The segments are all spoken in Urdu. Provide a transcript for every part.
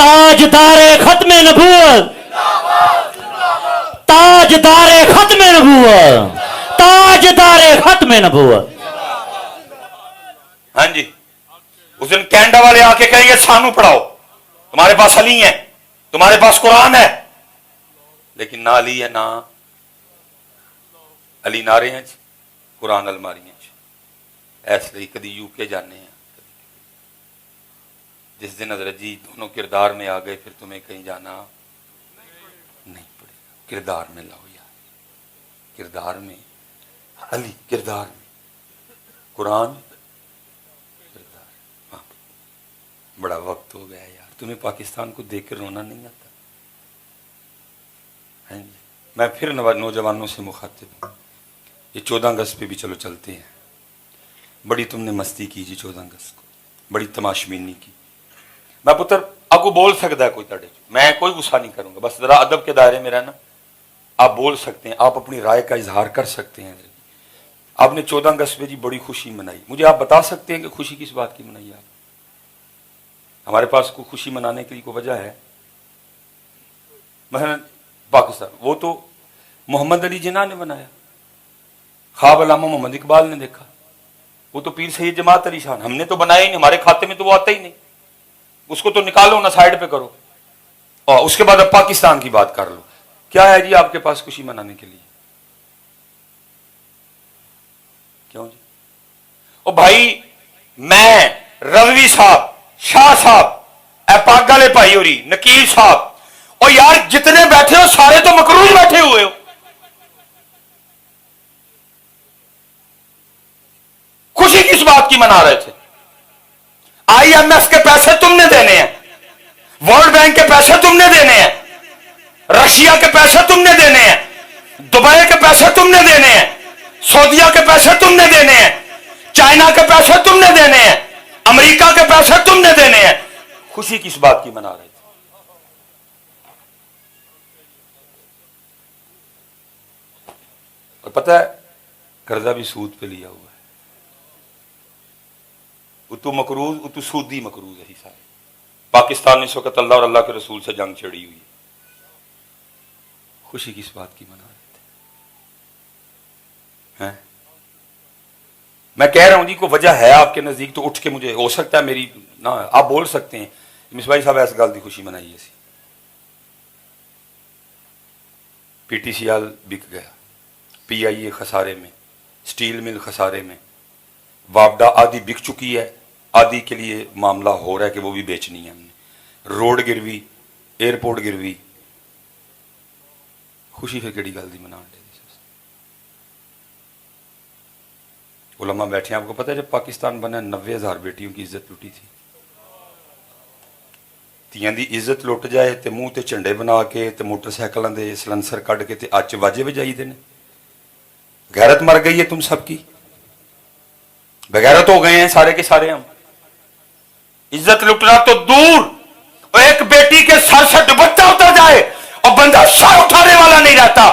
تاجدار ختم نبوت، تاجدار ختم نبوت، تاجدار ختم نبوت. ہاں جی، اس دن کینیڈا والے آ کے کہیں گے سانو پڑھاؤ، تمہارے پاس علی ہے، تمہارے پاس قرآن ہے، لیکن نہ علی ہے نہ علی نارے ہیں قرآن الماری ہیں. ایس لیے کدی یو کے جانے ہیں، جس دن حضرت جی دونوں کردار میں آ گئے پھر تمہیں کہیں جانا نہیں پڑے گا. کردار میں لاؤ یار، کردار میں علی، کردار میں قرآن، کردار. ہاں بڑا وقت ہو گیا یار، تمہیں پاکستان کو دیکھ کر رونا نہیں آتا؟ ہاں جی، میں پھر نوجوانوں سے مخاطب ہوں، یہ 14 اگست پہ بھی چلو چلتے ہیں. بڑی تم نے مستی کی جی 14 اگست کو، بڑی تماشبینی کی. میں پتر آپ کو بول سکتا ہے کوئی تڑے، میں کوئی غصہ نہیں کروں گا، بس ذرا ادب کے دائرے میں رہنا. آپ بول سکتے ہیں، آپ اپنی رائے کا اظہار کر سکتے ہیں. آپ نے 14 اگست پہ جی بڑی خوشی منائی، مجھے آپ بتا سکتے ہیں کہ خوشی کس بات کی منائی آپ؟ ہمارے پاس کوئی خوشی منانے کے لیے کوئی وجہ ہے؟ مثلا پاکستان، وہ تو محمد علی جناح نے بنایا، خواب علامہ محمد اقبال نے دیکھا. وہ تو پیر سید جماعت علی شان، ہم نے تو بنایا ہی نہیں، ہمارے کھاتے میں تو وہ آتا ہی نہیں. اس کو تو نکالو نا، سائڈ پہ کرو، اور اس کے بعد اب پاکستان کی بات کر لو. کیا ہے جی آپ کے پاس خوشی منانے کے لیے؟ کیوں جی؟ او بھائی، میں رضوی صاحب، شاہ صاحب، اے پاک والے بھائی ہوری، نکیل صاحب، اور یار جتنے بیٹھے ہو سارے تو مکروز بیٹھے ہوئے ہو. خوشی کس بات کی منا رہے تھے؟ آئی ایم ایف کے پیسے تم نے دینے ہیں، ورلڈ بینک کے پیسے تم نے دینے ہیں، رشیا کے پیسے تم نے دینے ہیں، دبئی کے پیسے تم نے دینے ہیں، سعودیہ کے پیسے تم نے دینے ہیں، چائنا کے پیسے تم نے دینے ہیں، امریکہ کے پیسے تم نے دینے ہیں. خوشی کس بات کی منا رہے تھے؟ اور پتہ ہے قرضہ بھی سود پہ لیا ہوا ہے. اتو مقروض، اتو سودی مقروض ہے ہی سارے. پاکستان نے اس وقت اللہ اور اللہ کے رسول سے جنگ چھڑی ہوئی ہے. خوشی کس بات کی منا رہے تھے ہیں؟ میں کہہ رہا ہوں جی، کوئی وجہ ہے آپ کے نزدیک تو اٹھ کے مجھے، ہو سکتا ہے میری نہ، آپ بول سکتے ہیں مصباحی صاحب ایس گل دی خوشی منائی ایسی. پی ٹی سی ایل بک گیا، پی آئی اے خسارے میں، سٹیل مل خسارے میں، وابڈا آدھی بک چکی ہے، آدھی کے لیے معاملہ ہو رہا ہے کہ وہ بھی بیچنی ہے ہم نے. روڈ گروی، ایئرپورٹ گروی. خوشی پھر کیڑی گل دی منا دے. علماء بیٹھے ہیں، آپ کو پتہ ہے جب پاکستان بنا 90,000 بیٹیوں کی عزت لٹی تھی. تیاں دی عزت لٹ جائے تے منہ تے جھنڈے بنا کے تے موٹر سائیکلاں دے سلنسر کڈ کے تے اچ واجے وجائی دے نے. غیرت مر گئی ہے تم سب کی، بغیرت ہو گئے ہیں سارے کے سارے ہم. عزت لٹنا تو دور، اور ایک بیٹی کے سر سے دوپٹہ اتر جائے اور بندہ سر اٹھانے والا نہیں رہتا.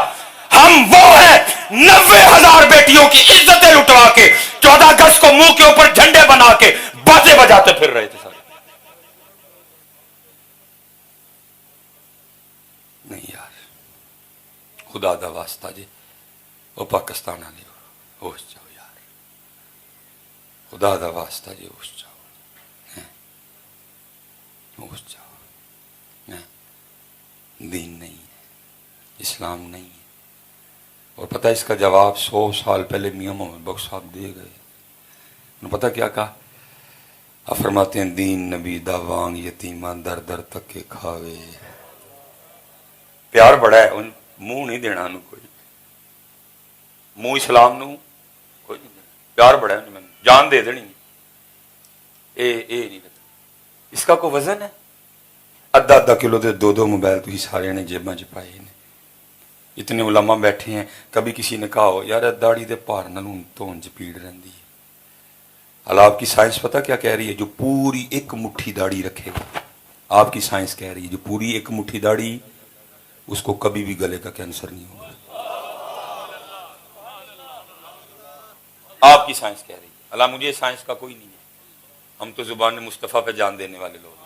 ہم وہ ہیں 90,000 بیٹیوں کی عزتیں لٹوا کے 14 اگست کو منہ کے اوپر جھنڈے بنا کے باتیں بجاتے پھر رہے تھے سارے. نہیں یار، خدا دا واسطہ جی وہ پاکستان والے ہوش جاؤ یار، خدا دا واسطہ جی ہوش جاؤ، ہوش جاؤ. دین نہیں ہے، اسلام نہیں ہے. اور پتہ اس کا جواب 100 سال پہلے میاں محمد بخش صاحب دے گئے. انہوں پتہ کیا کہا؟ آپ فرماتے ہیں دین نبی دا وانگ یتیماں در در تک کے کھاوے. پیار بڑا ہے، منہ نہیں دینا انہوں کوئی، منہ اسلام نو کوئی نہیں دینا. پیار بڑا ہے انہوں، جان دے دینی. اے نہیں پتا اس کا کوئی وزن ہے؟ ادھا کلو دے 2 موبائل تھی سارے نے جیباں چ پائے نے. اتنے علماء بیٹھے ہیں، کبھی کسی نے کہا ہو یار داڑھی دے پار نالوں تون چ پیڑ رہندی ہے. حال آپ کی سائنس پتہ کیا کہہ رہی ہے؟ جو پوری ایک مٹھی داڑھی رکھے گا، آپ کی سائنس کہہ رہی ہے جو پوری ایک مٹھی داڑھی، اس کو کبھی بھی گلے کا کینسر نہیں ہوگا. آپ کی سائنس کہہ رہی ہے. اللہ مجھے سائنس کا کوئی نہیں ہے، ہم تو زبان مصطفیٰ پہ جان دینے والے لوگ ہیں.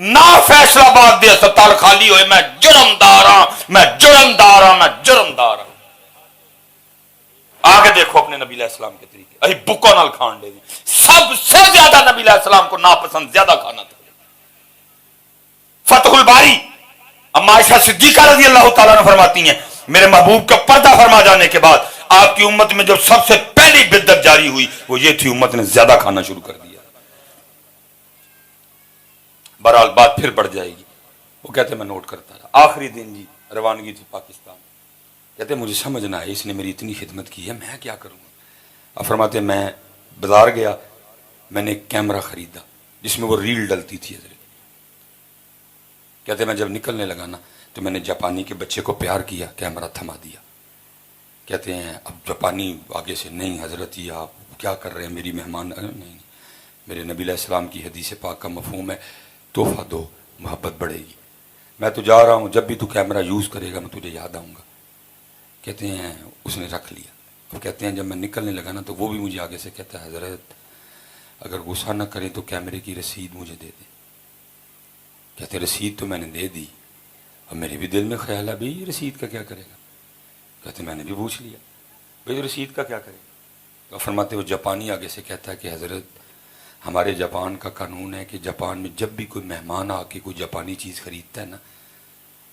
نہ فیصلہ باد دے ہسپتال خالی ہوئے میں جرمدار ہاں، میں جرمدار ہاں، میں جرمدار ہاں۔ آگے دیکھو اپنے نبی علیہ السلام کے طریقے، اہی بکوں نال کھان دے دی، سب سے زیادہ نبی علیہ السلام کو ناپسند زیادہ کھانا تھا۔ فتح الباری اما عائشہ صدیقہ رضی اللہ تعالیٰ عنہ فرماتی ہیں میرے محبوب کا پردہ فرما جانے کے بعد آپ کی امت میں جو سب سے پہلی بدعت جاری ہوئی وہ یہ تھی، امت نے زیادہ کھانا شروع کر دیا۔ بہرحال بات پھر بڑھ جائے گی۔ وہ کہتے میں نوٹ کرتا رہا، آخری دن جی روانگی تھی پاکستان، کہتے مجھے سمجھ نہ آئی اس نے میری اتنی خدمت کی ہے میں کیا کروں گا۔ اب فرماتے میں بازار گیا، میں نے ایک کیمرہ خریدا جس میں وہ ریل ڈلتی تھی حضرت۔ کہتے میں جب نکلنے لگا نا تو میں نے جاپانی کے بچے کو پیار کیا، کیمرہ تھما دیا۔ کہتے ہیں اب جاپانی آگے سے نہیں حضرت یہ آپ کیا کر رہے ہیں میری مہمان، نہیں میرے نبی علیہ السلام کی حدیث پاک کا مفہوم ہے تحفہ دو محبت بڑھے گی، میں تو جا رہا ہوں جب بھی تو کیمرہ یوز کرے گا میں تجھے یاد آؤں گا۔ کہتے ہیں اس نے رکھ لیا۔ اب کہتے ہیں جب میں نکلنے لگا نا تو وہ بھی مجھے آگے سے کہتا ہے حضرت اگر غصہ نہ کریں تو کیمرے کی رسید مجھے دے دیں۔ کہتے رسید تو میں نے دے دی، اب میرے بھی دل میں خیال ہے بھئی رسید کا کیا کرے گا۔ کہتے میں نے بھی پوچھ لیا بھئی رسید کا کیا کرے گا۔ فرماتے وہ جاپانی آگے سے کہتا ہے کہ حضرت ہمارے جاپان کا قانون ہے کہ جاپان میں جب بھی کوئی مہمان آ کے کوئی جاپانی چیز خریدتا ہے نا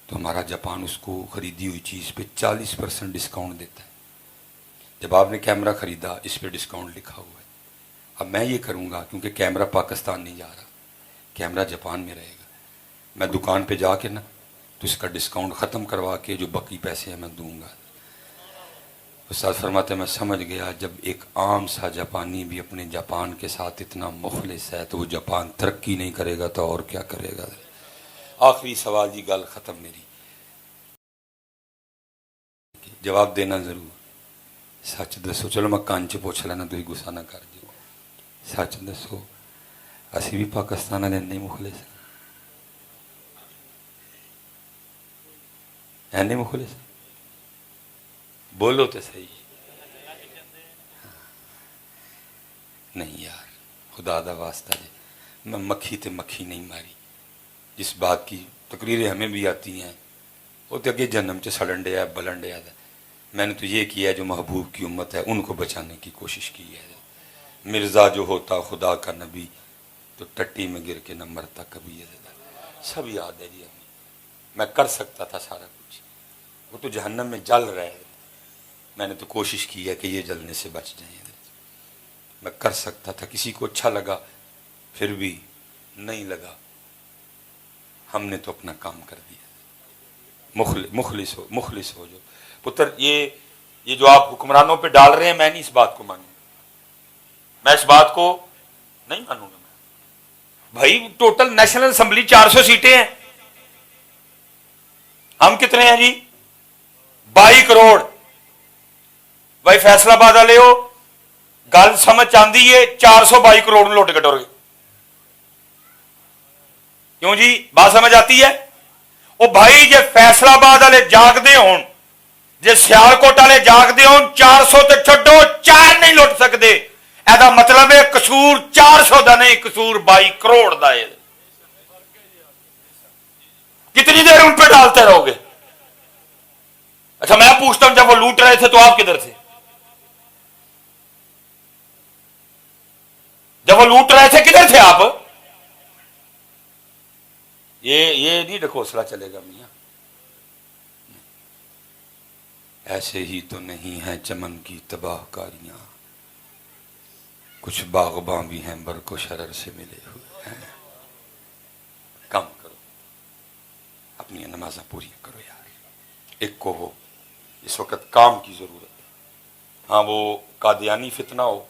تو ہمارا جاپان اس کو خریدی ہوئی چیز پہ 40% ڈسکاؤنٹ دیتا ہے۔ جب آپ نے کیمرہ خریدا اس پہ ڈسکاؤنٹ لکھا ہوا ہے، اب میں یہ کروں گا کیونکہ کیمرہ پاکستان نہیں جا رہا، کیمرہ جاپان میں رہے گا، میں دکان پہ جا کے نا تو اس کا ڈسکاؤنٹ ختم کروا کے جو باقی پیسے ہیں میں دوں گا۔ استاد فرماتے میں سمجھ گیا جب ایک عام سا جاپانی بھی اپنے جاپان کے ساتھ اتنا مخلص ہے تو وہ جاپان ترقی نہیں کرے گا تو اور کیا کرے گا۔ آخری سوال جی گل ختم میری، جواب دینا ضرور، سچ دسو، چلو میں کان چ پوچھ لینا تھی غصہ نہ کر جو، سچ دسو اسی بھی پاکستان والے نہیں مخلص ہیں نہیں مخلص؟ بولو تو صحیح۔ نہیں یار خدا دا واسطہ جی میں مکھی تے مکھی نہیں ماری، جس بات کی تقریریں ہمیں بھی آتی ہیں وہ تو اگے جنم چ سڑن ڈیا بلن ڈیا ہے، میں نے تو یہ کیا ہے جو محبوب کی امت ہے ان کو بچانے کی کوشش کی ہے۔ مرزا جو ہوتا خدا کا نبی تو ٹٹی میں گر کے نہ مرتا کبھی، سب یاد ہے جی ہمیں، میں کر سکتا تھا سارا کچھ، وہ تو جہنم میں جل رہے ہیں، میں نے تو کوشش کی ہے کہ یہ جلنے سے بچ جائیں، میں کر سکتا تھا، کسی کو اچھا لگا پھر بھی نہیں لگا، ہم نے تو اپنا کام کر دیا۔ مخلص ہو جو پتر، یہ جو آپ حکمرانوں پہ ڈال رہے ہیں میں نہیں اس بات کو مانوں، میں اس بات کو نہیں مانوں گا۔ بھائی ٹوٹل نیشنل اسمبلی 400 سیٹیں ہیں، ہم کتنے ہیں جی؟ 22 کروڑ۔ بھائی فیصلہ آباد والے ہو گل سمجھ آندی ہے، 422 کروڑ لوٹ کے ٹر گئے، کیوں جی بات سمجھ آتی ہے؟ وہ بھائی جے فیصلہ آباد والے جاگتے ہون، جے سیالکوٹ والے جاگتے ہون، 400 تے چھڈو 4 نہیں لٹ سکتے، ایسا مطلب ہے قصور 400 دا نہیں، قصور 22 کروڑ دا ہے۔ کتنی دیر ان پہ ڈالتے رہو گے؟ اچھا میں پوچھتا ہوں جب وہ لوٹ رہے تھے تو آپ کدھر تھے؟ جب وہ لوٹ رہے تھے کدھر تھے آپ؟ یہ نہیں ڈھکوسلا چلے گا میاں، ایسے ہی تو نہیں ہیں چمن کی تباہ کاریاں، کچھ باغباں بھی ہیں برق و شرر سے ملے ہوئے ہیں۔ کام کرو، اپنی نمازیں پوری کرو یار، ایک کو ہو، اس وقت کام کی ضرورت ہے، ہاں وہ قادیانی فتنہ ہو،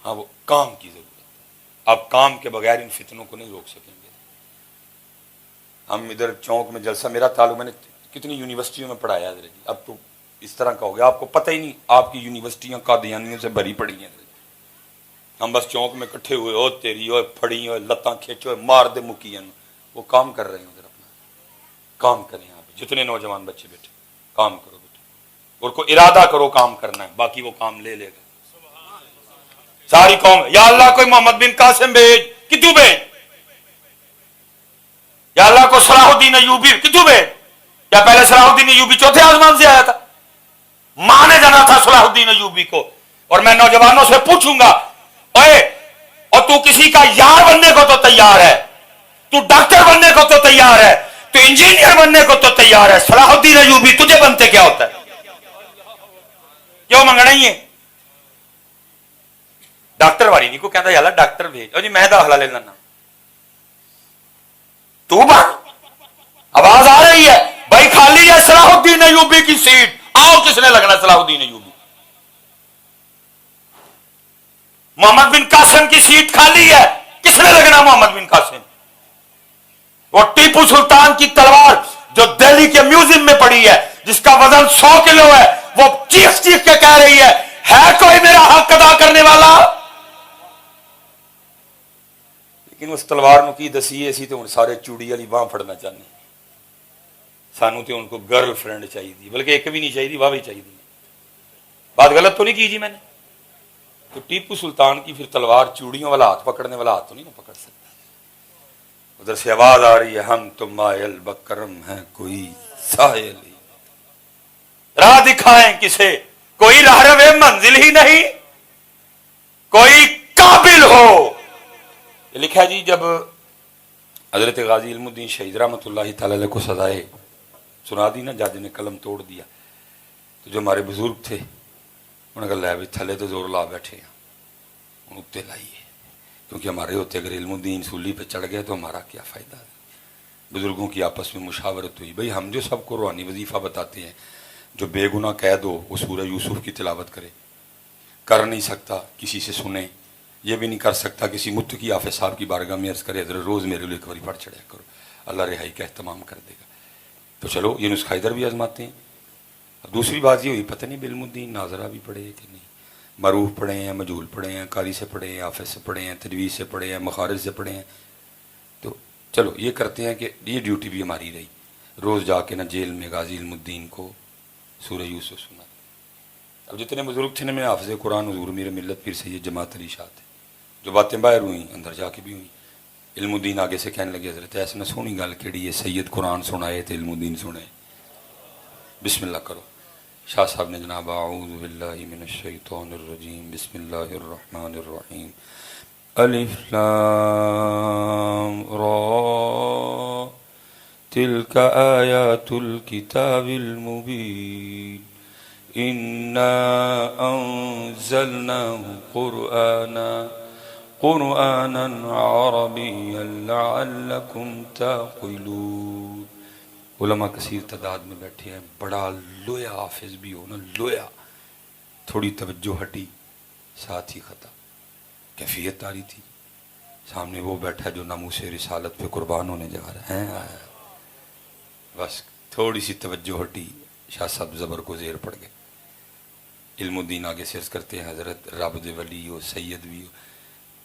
ہاں وہ کام کی ضرورت ہے، آپ کام کے بغیر ان فتنوں کو نہیں روک سکیں گے۔ ہم ادھر چونک میں جلسہ، میرا تعلق، میں نے کتنی یونیورسٹیوں میں پڑھایا ہے، اب تو اس طرح کا ہو گیا آپ کو پتہ ہی نہیں، آپ کی یونیورسٹیاں قادیانیوں سے بھری پڑی ہیں، ہم بس چونک میں کٹھے ہوئے، او تیری او پھڑی او لتاں کھینچو مار دے مکی، وہ کام کر رہے ہیں ادھر، اپنا کام کریں آپ جتنے نوجوان بچے بیٹھے، کام کرو بیٹے، اور کو ارادہ کرو کام کرنا ہے، باقی وہ کام لے لے گا ساری قوم۔ یا اللہ کوئی محمد بن قاسم بھیج، کتوں بھیج، یا اللہ کو صلاح الدین ایوبی کتوں بھیج، یا پہلے صلاح الدین ایوبی چوتھے آسمان سے آیا تھا؟ ماں نے جانا تھا صلاح الدین ایوبی کو. اور میں نوجوانوں سے پوچھوں گا، اوے اور تو کسی کا یار بننے کو تو تیار ہے، تو ڈاکٹر بننے کو تو تیار ہے، تو انجینئر بننے کو تو تیار ہے، صلاح الدین ایوبی تجھے بنتے کیا ہوتا ہے؟ کیوں منگنا ہی ہے؟ ڈاکٹر والی نہیں کو کہتا یار ڈاکٹر بھیج، جی میں داخلہ لے لینا، تو بن. آواز آ رہی ہے بھائی، خالی ہے صلاح الدین ایوبی کی سیٹ، آؤ کس نے لگنا صلاح الدین ایوبی؟ محمد بن قاسم کی سیٹ خالی ہے، کس نے لگنا محمد بن قاسم؟ وہ ٹیپو سلطان کی تلوار جو دہلی کے میوزیم میں پڑی ہے، جس کا وزن 100 کلو ہے، وہ چیخ چیخ کے کہہ رہی ہے کوئی میرا حق ادا کرنے والا؟ لیکن اس تلوار نو کی دسی اسی تو ہن سارے چوڑی والی باں پھڑنا چاہنے، سانو تے ان کو گرل فرینڈ چاہیے، بلکہ ایک بھی نہیں چاہیے، واہ بھی چاہیے. بات غلط تو نہیں کی جی میں نے؟ تو ٹیپو سلطان کی پھر تلوار چوڑیوں والا ہاتھ پکڑنے والا ہاتھ تو نہیں نہ پکڑ سکتا. ادھر سے آواز آ رہی ہے ہم تو مائل بکرم ہیں کوئی سائل ہی، راہ دکھائیں کسے کوئی راہ روے منزل ہی نہیں، کوئی قابل ہو. یہ لکھا جی جب حضرت غازی علم الدین شہید رحمۃ اللہ تعالی علیہ کو سزائے سنا دی نا، جج نے قلم توڑ دیا، تو جو ہمارے بزرگ تھے انہوں نے کہا لے بھی تھلے تو زور لا بیٹھے ہیں، ان اتنے لائیے، کیونکہ ہمارے ہوتے اگر علم الدین سولی پہ چڑھ گئے تو ہمارا کیا فائدہ ہے. بزرگوں کی آپس میں مشاورت ہوئی، بھئی ہم جو سب کو روحانی وظیفہ بتاتے ہیں، جو بے گناہ قید ہو وہ سورہ یوسف کی تلاوت کرے، کر نہیں سکتا کسی سے سنے، یہ بھی نہیں کر سکتا کسی متقی حافظ صاحب کی بارگاہ میں عرض کرے حضرت روز میرے لیے ایک باری پڑھ چڑھیا کرو، اللہ رہائی کا اہتمام کر دے گا. تو چلو یہ نسخہ ادھر بھی آزماتے ہیں. اب دوسری بات یہ ہوئی پتہ نہیں علم الدین ناظرہ بھی پڑھے کہ نہیں، معروف پڑھے ہیں، مجہول پڑھے ہیں، قاری سے پڑھے ہیں، حافظ سے پڑھے ہیں، تجوید سے پڑھے ہیں، مخارج سے پڑھے ہیں. تو چلو یہ کرتے ہیں کہ یہ ڈیوٹی بھی ہماری رہی، روز جا کے نہ جیل میں غازی علم الدین کو سورہ یوسف سنا. اب جتنے بزرگ تھے نا، میں حافظ قرآن حضور میر ملت پیر سید جماعت علی شاہ تھے، جو باتیں باہر ہوئیں اندر جا کے بھی ہوئیں. علم الدین آگے سے کہنے لگے حضرت ایسے نہ سونی گل کیڑی ہے، سید قرآن سنائے تو علم الدین سنے، بسم اللہ کرو. شاہ صاحب نے جناب اعوذ باللہ من الشیطان الرجیم بسم اللہ الرحمن الرحیم الف لام را تلک آیات الکتاب المبین انا انزلناه قرآنا عربیا لعلکم تعقلون. علماء کثیر تعداد میں بیٹھے ہیں، بڑا لویا حافظ بھی ہو نا، لویا، تھوڑی توجہ ہٹی ساتھ ہی خطا. کیفیت آ رہی تھی، سامنے وہ بیٹھا جو ناموس رسالت پہ قربان ہونے جا رہا ہے، بس تھوڑی سی توجہ ہٹی، شاہ صاحب زبر کو زیر پڑ گئے. علم الدین آگے سے عرض کرتے ہیں حضرت رب دے ولی ہو، سید بھی ہو،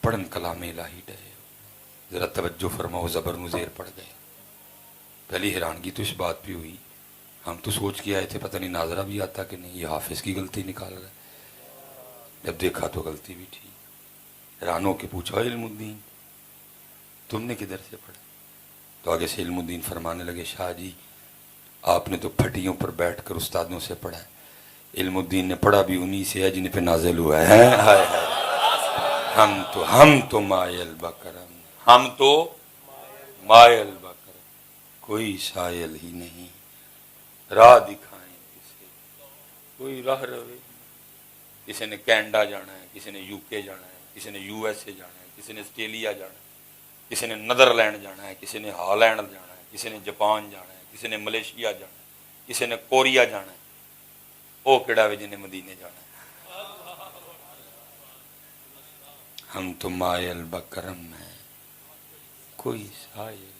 پڑھن کلام الہی ڈے، ذرا توجہ فرماؤ، زبر نو زیر پڑ گئے. پہلی حیرانگی تو اس بات پہ ہوئی، ہم تو سوچ کے آئے تھے پتہ نہیں ناظرہ بھی آتا کہ نہیں، یہ حافظ کی غلطی نکال رہا ہے. جب دیکھا تو غلطی بھی تھی. حیران ہو کے پوچھا علم الدین تم نے کدھر سے پڑھا؟ تو آگے سے علم الدین فرمانے لگے شاہ جی آپ نے تو پھٹیوں پر بیٹھ کر استادوں سے پڑھا ہے، علم الدین نے پڑھا بھی انہی سے ہے جن پہ نازل ہوا ہے. ہم تو مائل بکرم، ہم تو مائل بکرم، کوئی سائل ہی نہیں، راہ دکھائیں کسے کوئی راہ روے. کسی نے کینیڈا جانا ہے، کسی نے یو کے جانا ہے، کسی نے یو ایس اے جانا ہے، کسی نے آسٹریلیا جانا ہے، کسی نے نیدرلینڈ جانا ہے، کسی نے ہالینڈ جانا ہے، کسی نے جاپان جانا ہے، کسی نے ملیشیا جانا ہے، کسی نے کوریا جانا ہے. وہ کہڑا وے جن نے مدینے جانا ہے. ہم تو مائل بکرم ہیں کوئی سائل،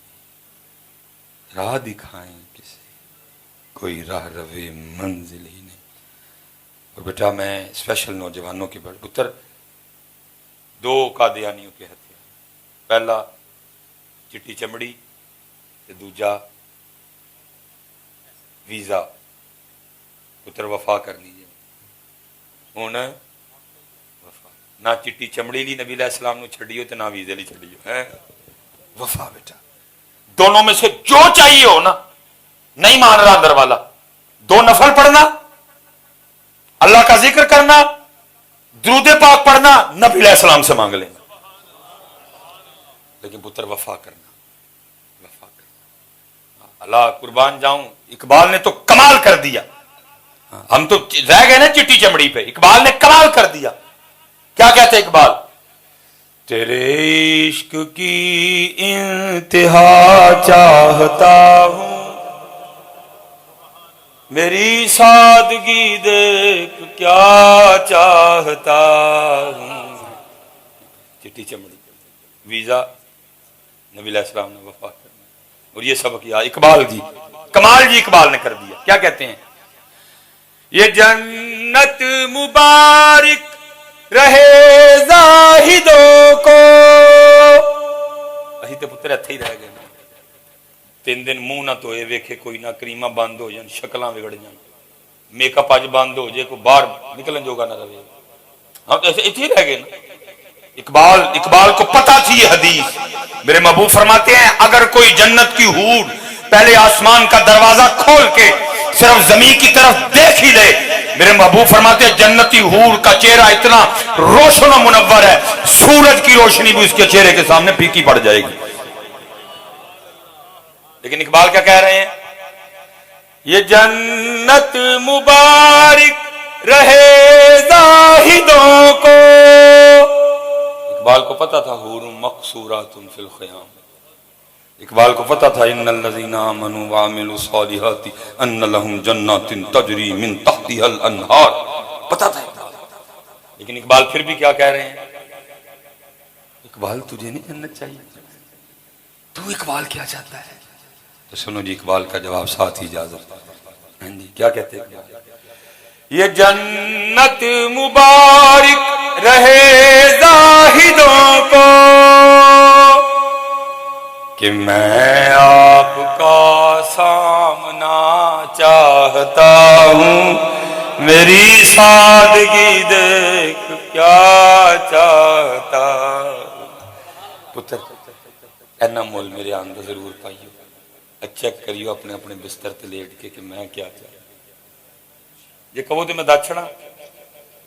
راہ دکھائیں کسے کوئی راہ روے منزل ہی نہیں. اور بیٹا میں اسپیشل نوجوانوں کے پتر دو قادیانیوں کے ہتھیار، پہلا چٹی چمڑی تے دوجا ویزا. پتر وفا کر لیجیے ہوں، وفا نہ چٹی چمڑی لی نبی علیہ السلام نو چھڑیو تے نہ ویزے لی چھڑیو ہے، وفا بیٹا دونوں میں سے جو چاہیے ہو نا، نہیں مان رہا اندر والا، 2 نفل پڑھنا، اللہ کا ذکر کرنا، درود پاک پڑھنا، نبی علیہ السلام سے مانگ لینا، لیکن پتر وفا کرنا، اللہ قربان جاؤں، اقبال نے تو کمال کر دیا، ہم تو رہ گئے نا چٹی چمڑی پہ، اقبال نے کمال کر دیا. کیا کہتے اقبال؟ تیرے عشق کی انتہا چاہتا ہوں، میری سادگی دیکھ کیا چاہتا ہوں. چٹی چمڑی، ویزا، نبی علیہ السلام نے وفا کرنا، اور یہ سبق کیا اقبال جی، کمال جی اقبال نے کر دیا. کیا کہتے ہیں؟ یہ جنت مبارک رہے زاہدوں کو. اسی تے پتر اتھے ہی رہ گئے، 3 دن منہ نہ دھوئے ویکھے کوئی نہ، کریماں بند ہو جان، شکلاں بگڑ جان، میک اپ اج بند ہو جائے، کوئی باہر نکلن جوگا نہ رہے. ہم ایسے اتھے ہی رہ گئے نا. اقبال کو پتا تھی یہ حدیث. میرے محبوب فرماتے ہیں اگر کوئی جنت کی حور پہلے آسمان کا دروازہ کھول کے صرف زمین کی طرف دیکھ ہی لے، میرے محبوب فرماتے ہیں جنتی حور کا چہرہ اتنا روشن و منور ہے، سورج کی روشنی بھی اس کے چہرے کے سامنے پھیکی پڑ جائے گی. لیکن اقبال کیا کہہ رہے ہیں؟ یہ جنت مبارک رہے زاہدوں کو. اقبال کو پتا تھا حور مقصورات فی الخیام. اقبال کو پتا تھا ان الذین آمنوا وعملوا الصالحات ان لهم جنات تجری من تحتها الانہار. پتا تھا. لیکن اقبال پھر بھی کیا کہہ رہے ہیں؟ اقبال تجھے نہیں جنت چاہیے، تو اقبال کیا چاہتا ہے؟ تو سنو جی اقبال کا جواب ساتھ ہی اجازت. ہاں جی کیا کہتے ہیں؟ یہ جنت مبارک رہے زاہدوں کو کہ میں آپ کا سامنا چاہتا ہوں، میری سادگی دیکھ کیا چاہتا ہوں. پتر اینا مول میرے آندہ ضرور پائیو، چیک کریو اپنے اپنے بستر تے لیٹ کے کہ میں کیا چاہتا. یہ کہو تو میں داچھڑا،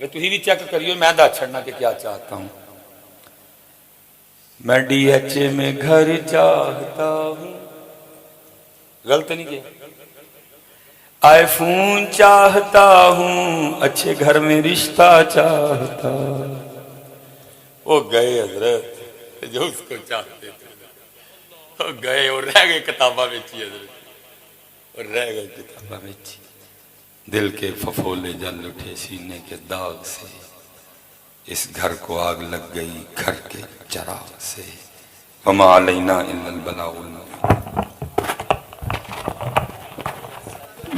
تو ہی بھی چیک کریو میں داچھڑنا کہ کیا چاہتا ہوں. میں ڈی ایچ اے میں گھر چاہتا ہوں، غلط نہیں کیا. آئی فون چاہتا ہوں، اچھے گھر میں رشتہ چاہتا. وہ گئے حضرت جو اس کو چاہتے تھے، وہ گئے اور رہ گئے کتاباں بیچی حضرت، اور رہ گئے کتاباں بیچی. دل کے پھپھولے جل اٹھے سینے کے داغ سے، اس گھر کو آگ لگ گئی گھر کے چراغ سے. وما علینا الا البلاغ المبین.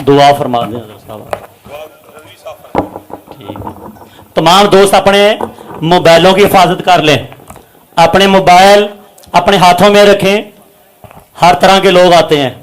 دعا فرما دیں حضرت صاحب. ٹھیک. تمام دوست اپنے موبائلوں کی حفاظت کر لیں، اپنے موبائل اپنے ہاتھوں میں رکھیں. ہر طرح کے لوگ آتے ہیں.